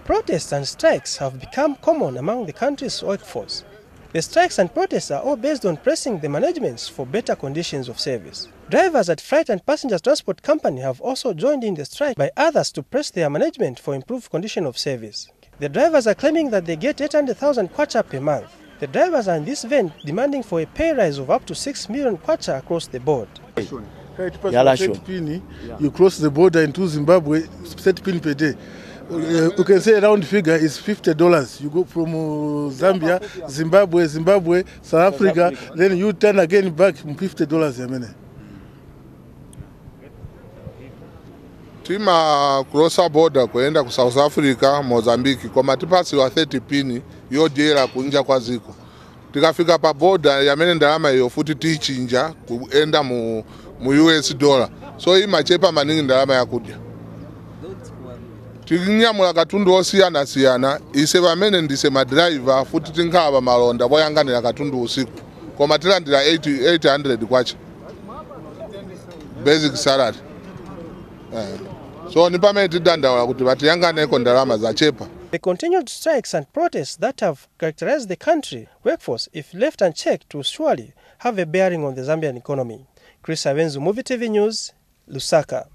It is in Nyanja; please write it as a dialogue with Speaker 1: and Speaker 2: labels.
Speaker 1: Protests and strikes have become common among the country's workforce. The strikes and protests are all based on pressing the managements for better conditions of service. Drivers at freight and passenger transport company have also joined in the strike by others to press their management for improved condition of service. The drivers are claiming that they get 800,000 kwacha per month. The drivers are in this vein demanding for a pay rise of up to 6 million kwacha across the board.
Speaker 2: You cross the border into Zimbabwe, 30 pin per day. You can say a round figure is $50. You go from Zambia, Zimbabwe, South Africa, then you turn again back from $50
Speaker 3: Tima crosser border kuenda ku South Africa, Mozambique, kwa matipasi wa 30 pini yodera kunja kwa ziko. Tikafika pa border yamene ndalama iyo futi tichinja kuenda mu US dollar. So hii machepa maningi ndalama ya kudya. Tikinyamula katundu osiyana ise bamene ndise madriver futi tinkaba malonda boyanganira katundu usiku. Kwa matilandira 800 kwacha. Basic salary. So nipame tidandawala kuti batiyanganeko ndalama za chepa.
Speaker 1: The continued strikes and protests that have characterized the country workforce, if left unchecked, will surely have a bearing on the Zambian economy. Chris Avenzu, Muvi TV News, Lusaka.